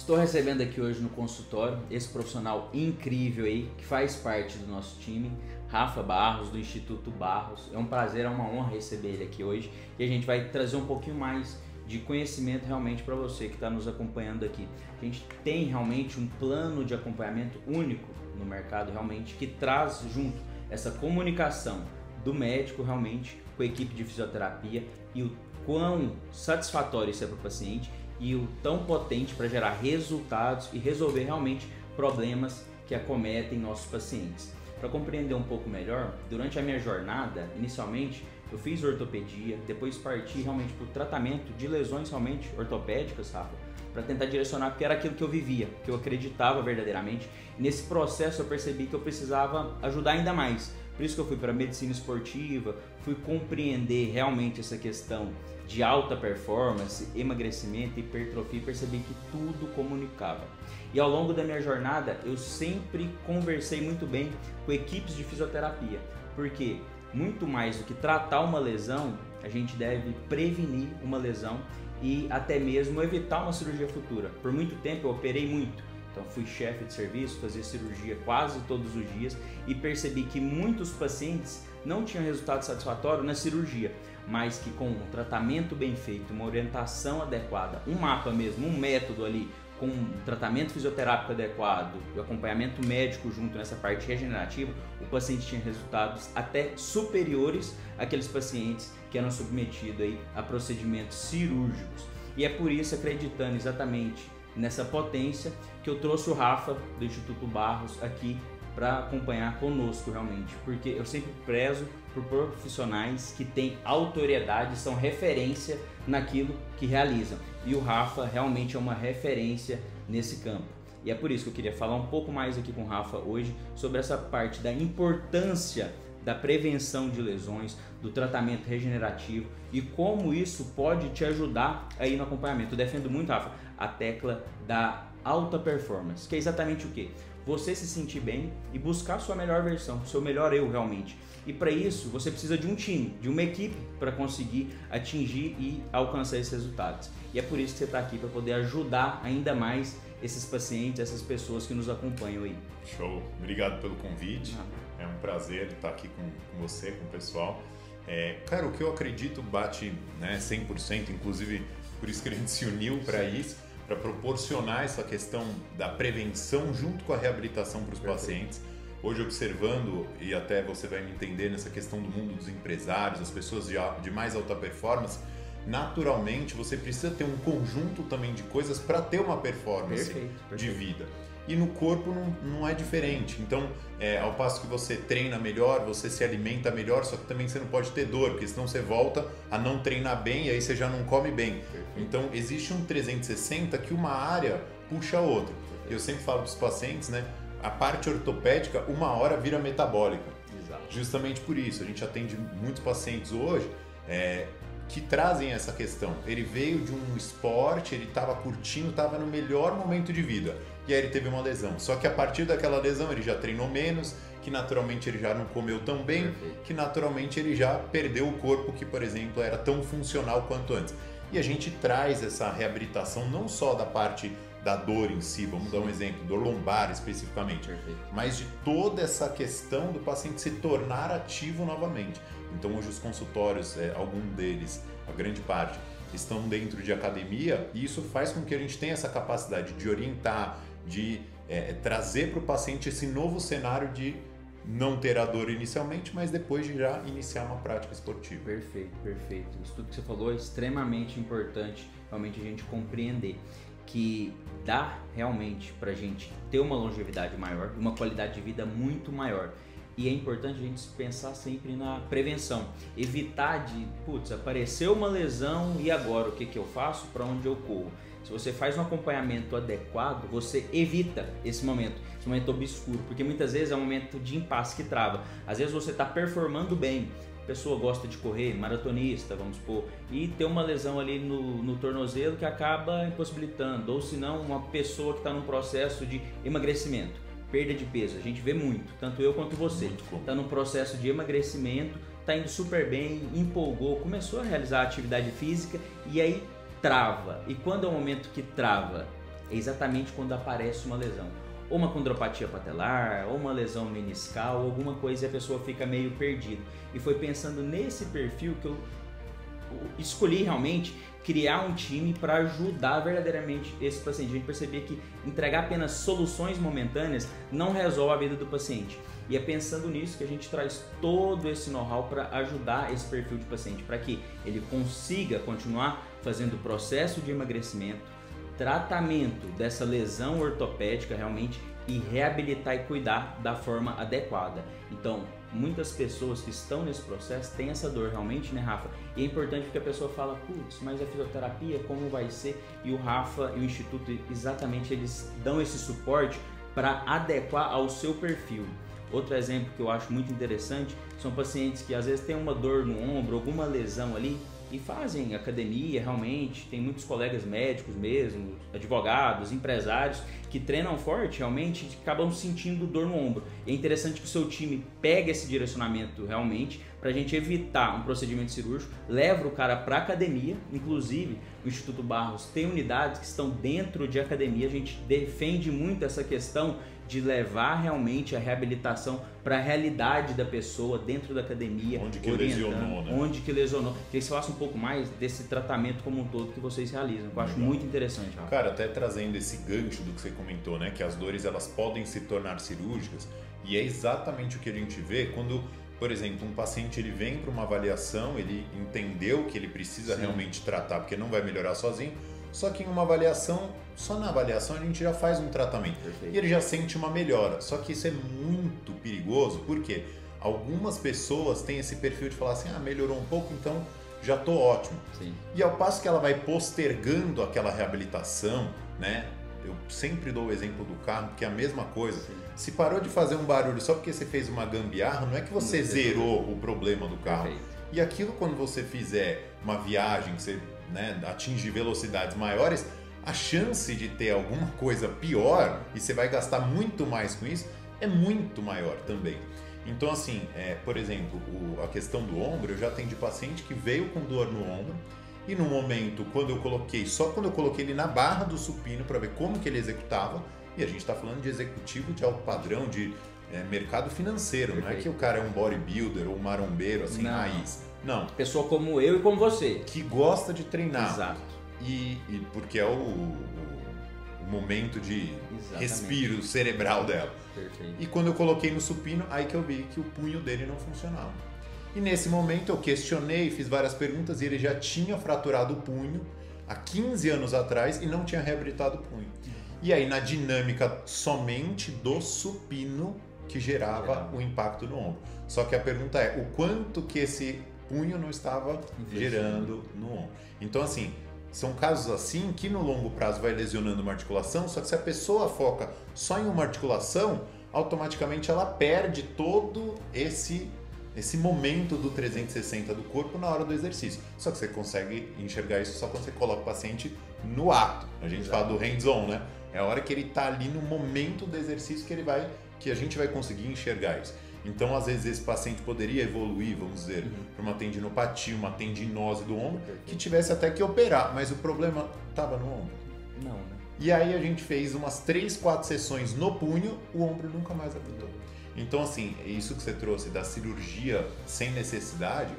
Estou recebendo aqui hoje no consultório esse profissional incrível aí, que faz parte do nosso time, Rafa Barros, do Instituto Barros. É um prazer, é uma honra receber ele aqui hoje e a gente vai trazer um pouquinho mais de conhecimento realmente para você que está nos acompanhando aqui. A gente tem realmente um plano de acompanhamento único no mercado realmente que traz junto essa comunicação do médico realmente com a equipe de fisioterapia e o quão satisfatório isso é para o paciente e o tão potente para gerar resultados e resolver realmente problemas que acometem nossos pacientes. Para compreender um pouco melhor, durante a minha jornada, inicialmente, eu fiz ortopedia, depois parti realmente para o tratamento de lesões realmente ortopédicas, Rafa, para tentar direcionar, porque era aquilo que eu vivia, que eu acreditava verdadeiramente. E nesse processo eu percebi que eu precisava ajudar ainda mais. Por isso que eu fui para a medicina esportiva, fui compreender realmente essa questão de alta performance, emagrecimento, hipertrofia, e percebi que tudo comunicava. E ao longo da minha jornada, eu sempre conversei muito bem com equipes de fisioterapia, porque muito mais do que tratar uma lesão, a gente deve prevenir uma lesão e até mesmo evitar uma cirurgia futura. Por muito tempo eu operei muito, então fui chefe de serviço, fazia cirurgia quase todos os dias e percebi que muitos pacientes não tinham resultado satisfatório na cirurgia, mas que com um tratamento bem feito, uma orientação adequada, um mapa mesmo, um método ali, com um tratamento fisioterápico adequado e acompanhamento médico junto nessa parte regenerativa, o paciente tinha resultados até superiores àqueles pacientes que eram submetidos aí a procedimentos cirúrgicos. E é por isso, acreditando exatamente nessa potência, que eu trouxe o Rafa do Instituto Barros aqui para acompanhar conosco realmente, porque eu sempre prezo por profissionais que têm autoridade, são referência naquilo que realizam, e o Rafa realmente é uma referência nesse campo. E é por isso que eu queria falar um pouco mais aqui com o Rafa hoje sobre essa parte da importância da prevenção de lesões, do tratamento regenerativo e como isso pode te ajudar aí no acompanhamento. Eu defendo muito, Rafa, a tecla da alta performance, que é exatamente o quê? Você se sentir bem e buscar a sua melhor versão, o seu melhor eu realmente. E para isso você precisa de um time, de uma equipe para conseguir atingir e alcançar esses resultados. E é por isso que você está aqui, para poder ajudar ainda mais esses pacientes, essas pessoas que nos acompanham aí. Show! Obrigado pelo convite. É um prazer estar aqui com você, com o pessoal. Cara, o que eu acredito bate 100%, inclusive por isso que a gente se uniu para isso, para proporcionar essa questão da prevenção junto com a reabilitação para os pacientes. Hoje, observando, e até você vai me entender nessa questão do mundo dos empresários, as pessoas de mais alta performance, naturalmente você precisa ter um conjunto também de coisas para ter uma performance de vida. E no corpo não é diferente. Então, ao passo que você treina melhor, você se alimenta melhor, só que também você não pode ter dor, porque senão você volta a não treinar bem e aí você já não come bem. Então, existe um 360 que uma área puxa a outra. Eu sempre falo para os pacientes, a parte ortopédica, uma hora vira metabólica. Exato. Justamente por isso, a gente atende muitos pacientes hoje que trazem essa questão. Ele veio de um esporte, ele estava curtindo, estava no melhor momento de vida. E aí ele teve uma lesão. Só que a partir daquela lesão ele já treinou menos, que naturalmente ele já não comeu tão bem, que naturalmente ele já perdeu o corpo que, por exemplo, era tão funcional quanto antes. E a gente traz essa reabilitação não só da parte da dor em si, vamos dar um exemplo, dor lombar especificamente, mas de toda essa questão do paciente se tornar ativo novamente. Então hoje os consultórios, algum deles, a grande parte, estão dentro de academia e isso faz com que a gente tenha essa capacidade de orientar, de trazer para o paciente esse novo cenário de não ter a dor inicialmente, mas depois de já iniciar uma prática esportiva. Perfeito, perfeito. Isso tudo que você falou é extremamente importante realmente a gente compreender que dá realmente para a gente ter uma longevidade maior, uma qualidade de vida muito maior. E é importante a gente pensar sempre na prevenção, evitar de, apareceu uma lesão e agora o que eu faço, para onde eu corro? Se você faz um acompanhamento adequado, você evita esse momento obscuro, porque muitas vezes é um momento de impasse que trava. Às vezes você está performando bem, a pessoa gosta de correr, maratonista, vamos supor, e tem uma lesão ali no tornozelo que acaba impossibilitando, ou se não, uma pessoa que está num processo de emagrecimento, perda de peso, a gente vê muito, tanto eu quanto você, está num processo de emagrecimento, está indo super bem, empolgou, começou a realizar atividade física e aí trava. E quando é o momento que trava? é exatamente quando aparece uma lesão. Ou uma condropatia patelar, ou uma lesão meniscal, ou alguma coisa e a pessoa fica meio perdida. E foi pensando nesse perfil que eu escolhi realmente criar um time para ajudar verdadeiramente esse paciente. A gente percebia que entregar apenas soluções momentâneas não resolve a vida do paciente. E é pensando nisso que a gente traz todo esse know-how para ajudar esse perfil de paciente, para que ele consiga continuar fazendo o processo de emagrecimento, tratamento dessa lesão ortopédica realmente e reabilitar e cuidar da forma adequada. Então, muitas pessoas que estão nesse processo têm essa dor realmente, né, Rafa? E é importante porque a pessoa fala, putz, mas a fisioterapia, como vai ser? E o Rafa e o Instituto, exatamente, eles dão esse suporte para adequar ao seu perfil. Outro exemplo que eu acho muito interessante são pacientes que às vezes têm uma dor no ombro, alguma lesão ali e fazem academia realmente, tem muitos colegas médicos mesmo, advogados, empresários que treinam forte realmente e acabam sentindo dor no ombro. É interessante que o seu time pegue esse direcionamento realmente para a gente evitar um procedimento cirúrgico, leva o cara para academia, inclusive o Instituto Barros tem unidades que estão dentro de academia, a gente defende muito essa questão de levar realmente a reabilitação para a realidade da pessoa dentro da academia. Onde que lesionou, né? Onde que lesionou. Queria que você falasse um pouco mais desse tratamento como um todo que vocês realizam, que eu acho muito interessante, Rafa. Cara, até trazendo esse gancho do que você comentou, né? Que as dores elas podem se tornar cirúrgicas e é exatamente o que a gente vê quando, por exemplo, um paciente ele vem para uma avaliação, ele entendeu que ele precisa realmente tratar porque não vai melhorar sozinho. Só que em uma avaliação, só na avaliação a gente já faz um tratamento. Perfeito. E ele já sente uma melhora. Só que isso é muito perigoso, porque algumas pessoas têm esse perfil de falar assim, melhorou um pouco, então já tô ótimo. Sim. E ao passo que ela vai postergando aquela reabilitação, né? Eu sempre dou o exemplo do carro, que é a mesma coisa. Sim. Se parou de fazer um barulho só porque você fez uma gambiarra, não é que você zerou o problema do carro. Perfeito. E aquilo quando você fizer uma viagem, que você atinge velocidades maiores, a chance de ter alguma coisa pior e você vai gastar muito mais com isso é muito maior também. Então assim, por exemplo, a questão do ombro, eu já atendi paciente que veio com dor no ombro e no momento, quando eu coloquei ele na barra do supino para ver como que ele executava, e a gente está falando de executivo de alto padrão, de mercado financeiro, Perfeito. Não é que o cara é um bodybuilder ou um marombeiro assim, raiz. Não. Pessoa como eu e como você. Que gosta de treinar. Exato. E porque é o momento de respiro cerebral dela. Perfeito. E quando eu coloquei no supino, aí que eu vi que o punho dele não funcionava. E nesse momento eu questionei, fiz várias perguntas e ele já tinha fraturado o punho há 15 anos atrás e não tinha reabilitado o punho. E aí na dinâmica somente do supino que gerava o impacto no ombro. Só que a pergunta é, o quanto que esse punho não estava gerando no ombro. Então assim, são casos assim que no longo prazo vai lesionando uma articulação, só que se a pessoa foca só em uma articulação, automaticamente ela perde todo esse momento do 360 do corpo na hora do exercício. Só que você consegue enxergar isso só quando você coloca o paciente no ato. A gente fala do hands-on, né? É a hora que ele está ali no momento do exercício que a gente vai conseguir enxergar isso. Então, às vezes, esse paciente poderia evoluir, vamos dizer, para uma tendinopatia, uma tendinose do ombro, que tivesse até que operar, mas o problema estava no ombro. Não, né? E aí a gente fez umas 3, 4 sessões no punho, o ombro nunca mais apertou. Então, assim, isso que você trouxe da cirurgia sem necessidade,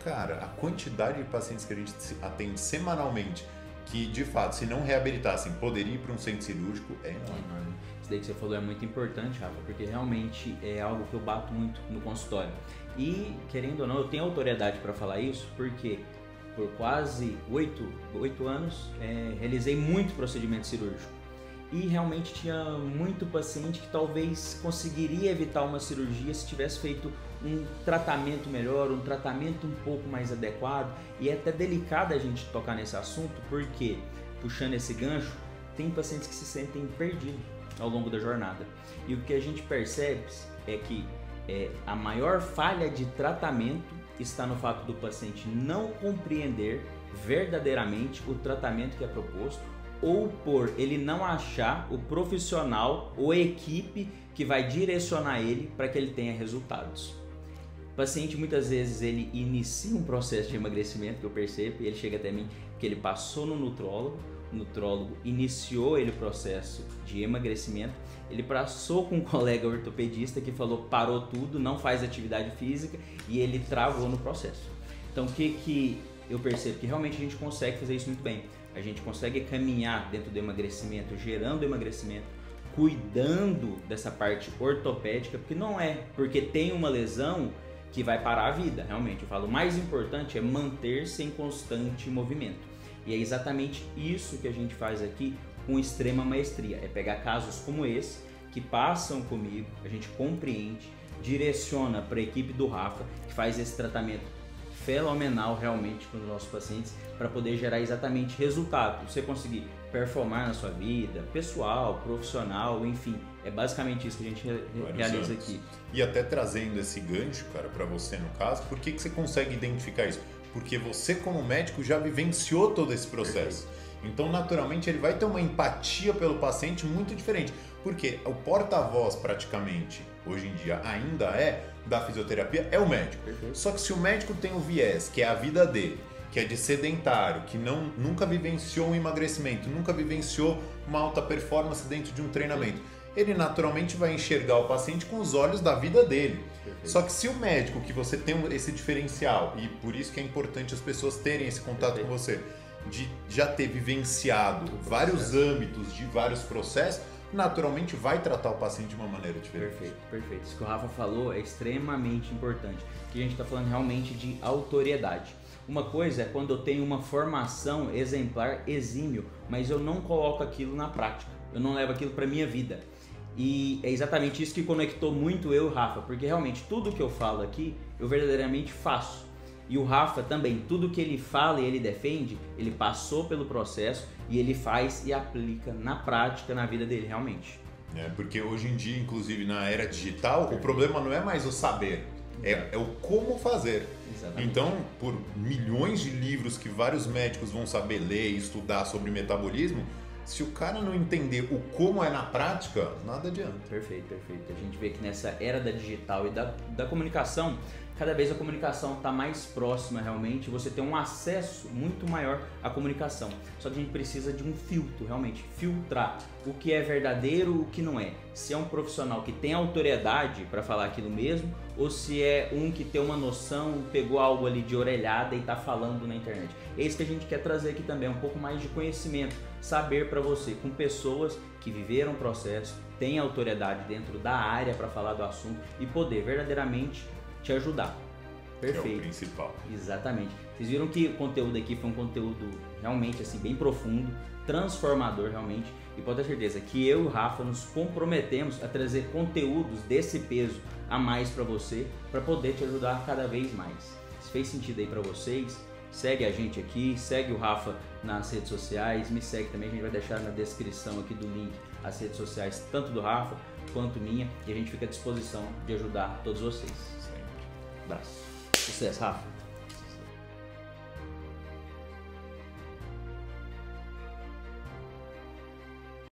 cara, a quantidade de pacientes que a gente atende semanalmente, que de fato, se não reabilitassem, poderia ir para um centro cirúrgico, é enorme. Isso daí que você falou é muito importante, Rafa, porque realmente é algo que eu bato muito no consultório. E, querendo ou não, eu tenho autoridade para falar isso, porque por quase 8 anos realizei muito procedimento cirúrgico. E realmente tinha muito paciente que talvez conseguiria evitar uma cirurgia se tivesse feito um tratamento melhor, um tratamento um pouco mais adequado. E é até delicado a gente tocar nesse assunto, porque, puxando esse gancho, tem pacientes que se sentem perdidos ao longo da jornada. E o que a gente percebe é que a maior falha de tratamento está no fato do paciente não compreender verdadeiramente o tratamento que é proposto, ou por ele não achar o profissional ou a equipe que vai direcionar ele para que ele tenha resultados. O paciente muitas vezes ele inicia um processo de emagrecimento, que eu percebo, e ele chega até mim porque ele passou no nutrólogo, o nutrólogo iniciou ele o processo de emagrecimento, ele passou com um colega ortopedista que falou parou tudo, não faz atividade física e ele travou no processo. Então o que eu percebo? Que realmente a gente consegue fazer isso muito bem. A gente consegue caminhar dentro do emagrecimento, gerando emagrecimento, cuidando dessa parte ortopédica, porque não é porque tem uma lesão que vai parar a vida, realmente. Eu falo, o mais importante é manter-se em constante movimento. E é exatamente isso que a gente faz aqui com extrema maestria. É pegar casos como esse, que passam comigo, a gente compreende, direciona para a equipe do Rafa, que faz esse tratamento fenomenal realmente com os nossos pacientes, para poder gerar exatamente resultado. Você conseguir performar na sua vida, pessoal, profissional, enfim. É basicamente isso que a gente realiza aqui. E até trazendo esse gancho, cara, para você no caso, por que você consegue identificar isso? Porque você como médico já vivenciou todo esse processo. Perfeito. Então, naturalmente, ele vai ter uma empatia pelo paciente muito diferente. Porque o porta-voz, praticamente, hoje em dia, ainda da fisioterapia, é o médico. Perfeito. Só que se o médico tem o viés, que é a vida dele, que é de sedentário, que nunca vivenciou um emagrecimento, nunca vivenciou uma alta performance dentro de um treinamento, ele naturalmente vai enxergar o paciente com os olhos da vida dele. Perfeito. Só que se o médico, que você tem esse diferencial, e por isso que é importante as pessoas terem esse contato Perfeito. Com você, de já ter vivenciado vários âmbitos de vários processos, naturalmente vai tratar o paciente de uma maneira diferente. Perfeito, perfeito. Isso que o Rafa falou é extremamente importante, que a gente está falando realmente de autoriedade. Uma coisa é quando eu tenho uma formação exemplar, exímio, mas eu não coloco aquilo na prática, eu não levo aquilo para minha vida. E é exatamente isso que conectou muito eu e o Rafa, porque realmente tudo que eu falo aqui, eu verdadeiramente faço. E o Rafa também, tudo que ele fala e ele defende, ele passou pelo processo e ele faz e aplica na prática, na vida dele realmente. Porque hoje em dia, inclusive na era digital, o problema não é mais o saber, é o como fazer. Exatamente. Então, por milhões de livros que vários médicos vão saber ler e estudar sobre metabolismo, se o cara não entender o como é na prática, nada adianta. Perfeito, perfeito. A gente vê que nessa era da digital e da comunicação, cada vez a comunicação está mais próxima realmente, você tem um acesso muito maior à comunicação. Só que a gente precisa de um filtro, realmente, filtrar o que é verdadeiro, o que não é. Se é um profissional que tem autoridade para falar aquilo mesmo, ou se é um que tem uma noção, pegou algo ali de orelhada e está falando na internet. É isso que a gente quer trazer aqui também, um pouco mais de conhecimento, saber para você, com pessoas que viveram o processo, têm autoridade dentro da área para falar do assunto e poder verdadeiramente te ajudar. Perfeito. Que é o principal. Exatamente. Vocês viram que o conteúdo aqui foi um conteúdo realmente assim bem profundo, transformador realmente, e pode ter certeza que eu e o Rafa nos comprometemos a trazer conteúdos desse peso a mais para você, para poder te ajudar cada vez mais. Se fez sentido aí para vocês, segue a gente aqui, segue o Rafa nas redes sociais, me segue também, a gente vai deixar na descrição aqui do link as redes sociais, tanto do Rafa quanto minha, e a gente fica à disposição de ajudar todos vocês. Abraço. Sucesso, Rafa.